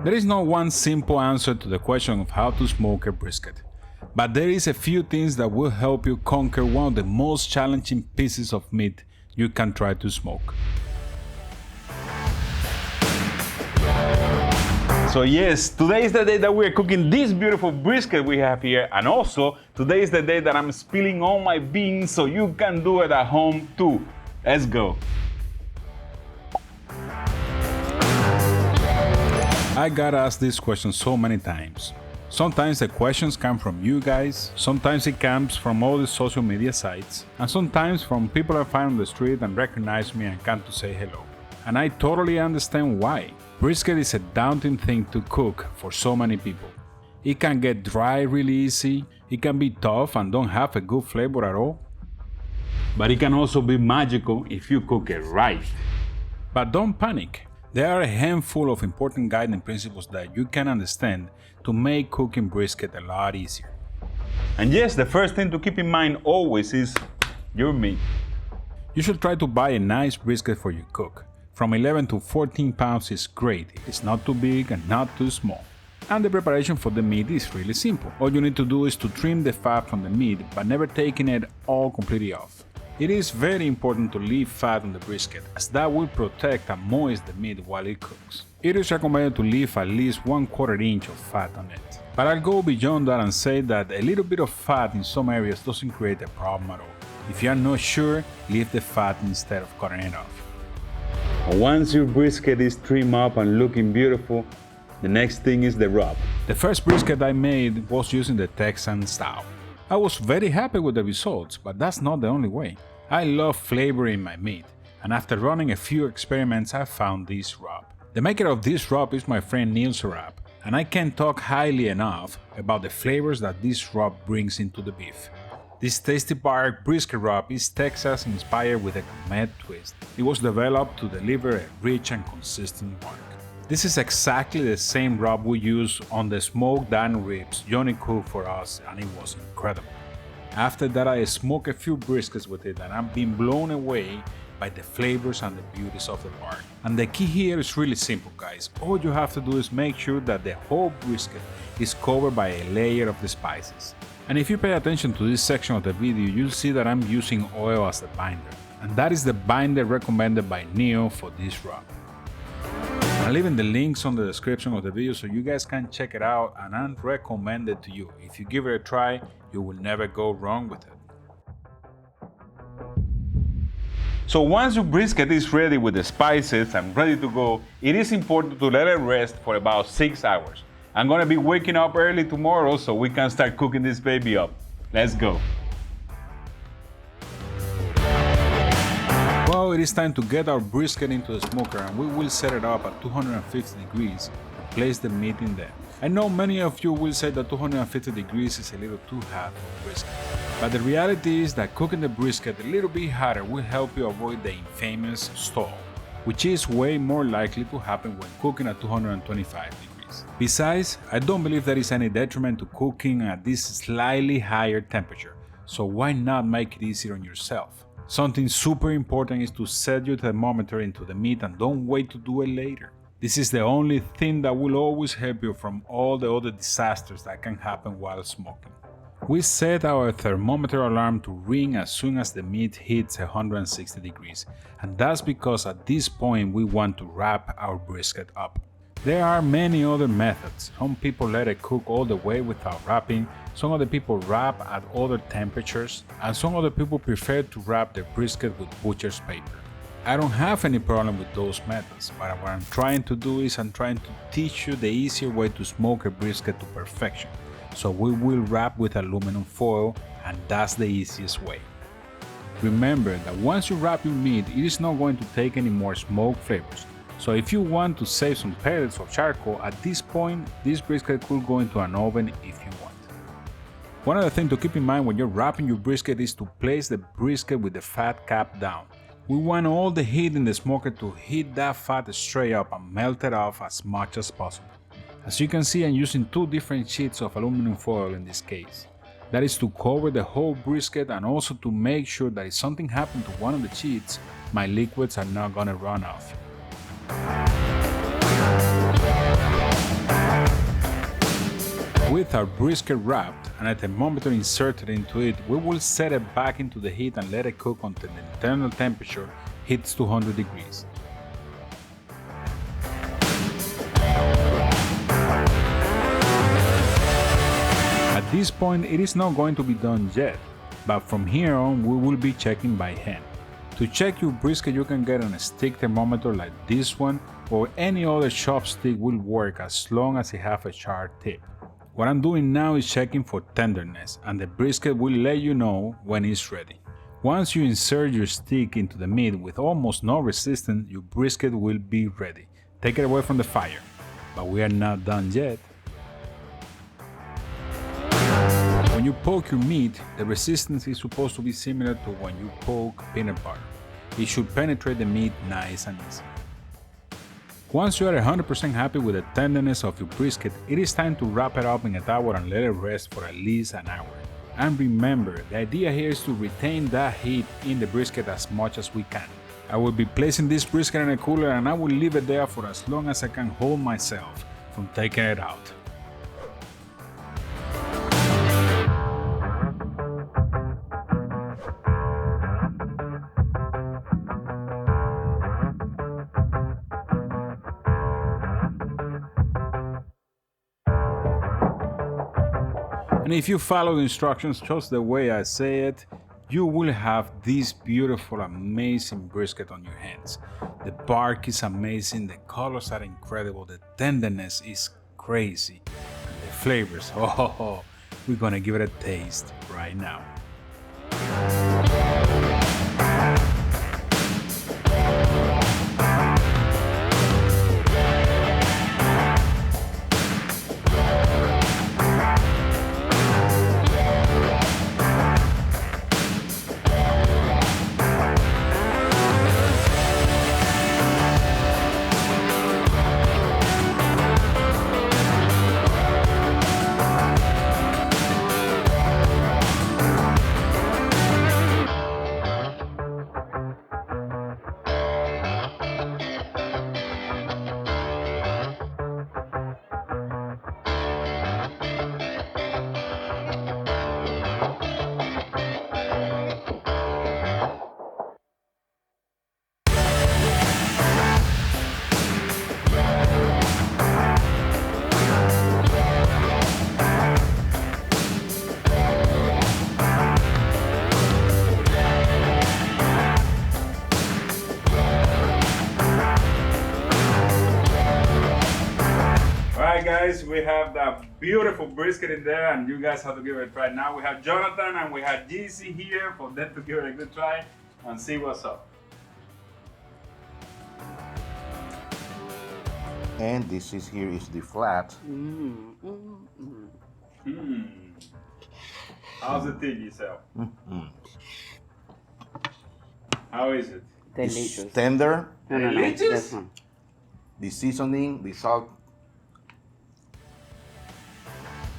There is no one simple answer to the question of how to smoke a brisket, but there is a few things that will help you conquer one of the most challenging pieces of meat you can try to smoke. So yes, today is the day that we're cooking this beautiful brisket we have here, and also today is the day that I'm spilling all my beans so you can do it at home too. Let's go. I got asked this question so many times. Sometimes the questions come from you guys, sometimes it comes from all the social media sites, and sometimes from people I find on the street and recognize me and come to say hello. And I totally understand why. Brisket is a daunting thing to cook for so many people. It can get dry really easy, it can be tough and don't have a good flavor at all. But it can also be magical if you cook it right. But don't panic. There are a handful of important guiding principles that you can understand to make cooking brisket a lot easier. And yes, the first thing to keep in mind always is your meat. You should try to buy a nice brisket for your cook. From 11 to 14 pounds is great, it's not too big and not too small. And the preparation for the meat is really simple. All you need to do is to trim the fat from the meat, but never taking it all completely off. It is very important to leave fat on the brisket, as that will protect and moist the meat while it cooks. It is recommended to leave at least 1/4 inch of fat on it. But I'll go beyond that and say that a little bit of fat in some areas doesn't create a problem at all. If you are not sure, leave the fat instead of cutting it off. Once your brisket is trimmed up and looking beautiful, the next thing is the rub. The first brisket I made was using the Texan style. I was very happy with the results, but that's not the only way. I love flavoring my meat, and after running a few experiments I found this rub. The maker of this rub is my friend Sarap, and I can't talk highly enough about the flavors that this rub brings into the beef. This tasty bark brisket rub is Texas inspired with a gourmet twist. It was developed to deliver a rich and consistent bark. This is exactly the same rub we use on the smoked dine ribs Johnny cooked for us, and it was incredible. After that I smoked a few briskets with it and I've been blown away by the flavors and the beauties of the bark. And the key here is really simple, guys. All you have to do is make sure that the whole brisket is covered by a layer of the spices. And if you pay attention to this section of the video, you'll see that I'm using oil as the binder. And that is the binder recommended by Neo for this rub. I'm leaving the links on the description of the video so you guys can check it out, and I recommend it to you. If you give it a try, you will never go wrong with it. So once your brisket is ready with the spices and ready to go, it is important to let it rest for about 6 hours. I'm gonna be waking up early tomorrow so we can start cooking this baby up. Let's go. Well, it is time to get our brisket into the smoker, and we will set it up at 250 degrees and place the meat in there. I know many of you will say that 250 degrees is a little too hot for brisket, but the reality is that cooking the brisket a little bit hotter will help you avoid the infamous stall, which is way more likely to happen when cooking at 225 degrees. Besides, I don't believe there is any detriment to cooking at this slightly higher temperature, so why not make it easier on yourself? Something super important is to set your thermometer into the meat and don't wait to do it later. This is the only thing that will always help you from all the other disasters that can happen while smoking. We set our thermometer alarm to ring as soon as the meat hits 160 degrees, and that's because at this point we want to wrap our brisket up. There are many other methods. Some people let it cook all the way without wrapping, some other people wrap at other temperatures, and some other people prefer to wrap their brisket with butcher's paper. I don't have any problem with those methods, but what I'm trying to do is I'm trying to teach you the easier way to smoke a brisket to perfection. So we will wrap with aluminum foil, and that's the easiest way. Remember that once you wrap your meat, it is not going to take any more smoke flavors. So if you want to save some pellets of charcoal, at this point, this brisket could go into an oven if you want. One other thing to keep in mind when you're wrapping your brisket is to place the brisket with the fat cap down. We want all the heat in the smoker to hit that fat straight up and melt it off as much as possible. As you can see, I'm using 2 different sheets of aluminum foil in this case. That is to cover the whole brisket and also to make sure that if something happened to one of the sheets, my liquids are not gonna run off. With our brisket wrapped and a thermometer inserted into it, we will set it back into the heat and let it cook until the internal temperature hits 200 degrees. At this point, it is not going to be done yet, but from here on we will be checking by hand. To check your brisket, you can get on a stick thermometer like this one, or any other chopstick will work as long as it has a sharp tip. What I'm doing now is checking for tenderness, and the brisket will let you know when it's ready. Once you insert your stick into the meat with almost no resistance, your brisket will be ready. Take it away from the fire. But we are not done yet. When you poke your meat, the resistance is supposed to be similar to when you poke peanut butter. It should penetrate the meat nice and easy. Once you are 100% happy with the tenderness of your brisket, it is time to wrap it up in a towel and let it rest for at least an hour. And remember, the idea here is to retain that heat in the brisket as much as we can. I will be placing this brisket in a cooler and I will leave it there for as long as I can hold myself from taking it out. And if you follow the instructions just the way I say it, you will have this beautiful, amazing brisket on your hands. The bark is amazing, the colors are incredible, the tenderness is crazy, and the flavors, we're gonna give it a taste right now. Guys, we have that beautiful brisket in there and you guys have to give it a try. Now we have Jonathan and we have GC here for them to give it a good try and see what's up. And this is here is the flat. How's it taste yourself? How is it? Delicious. It's tender. Delicious? The seasoning, the salt.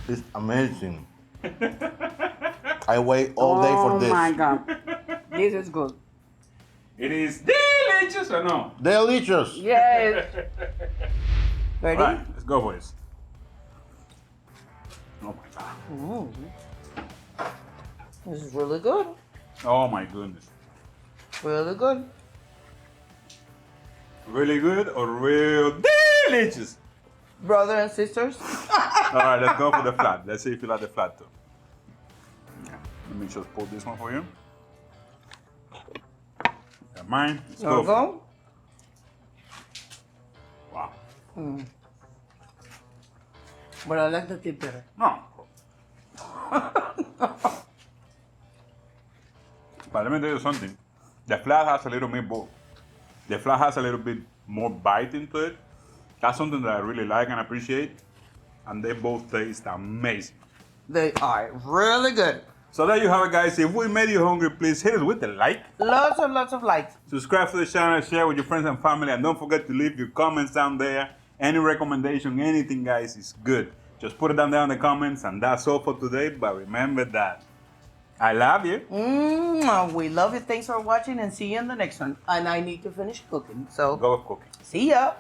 It's amazing. I wait all day for this. Oh my God. This is good. It is delicious or no? Delicious. Yes. Ready? All right, let's go for this. Oh my God. This is really good. Oh my goodness. Really good. Really good or real delicious? Brothers and sisters. All right, let's go for the flat. Let's see if you like the flat too. Yeah. Let me just pull this one for you. Got mine. Let's go. Go. Wow. But I like the tip better. No. But let me tell you something. The flat has a little bit more. The flat has a little bit more bite into it. That's something that I really like and appreciate. And they both taste amazing. They are really good. So there you have it, guys. If we made you hungry, please hit us with a like. Lots and lots of likes. Subscribe to the channel, share with your friends and family, and don't forget to leave your comments down there. Any recommendation, anything, guys, is good. Just put it down there in the comments, and that's all for today. But remember that I love you. We love you. Thanks for watching, and see you in the next one. And I need to finish cooking. So Go with cooking. see ya.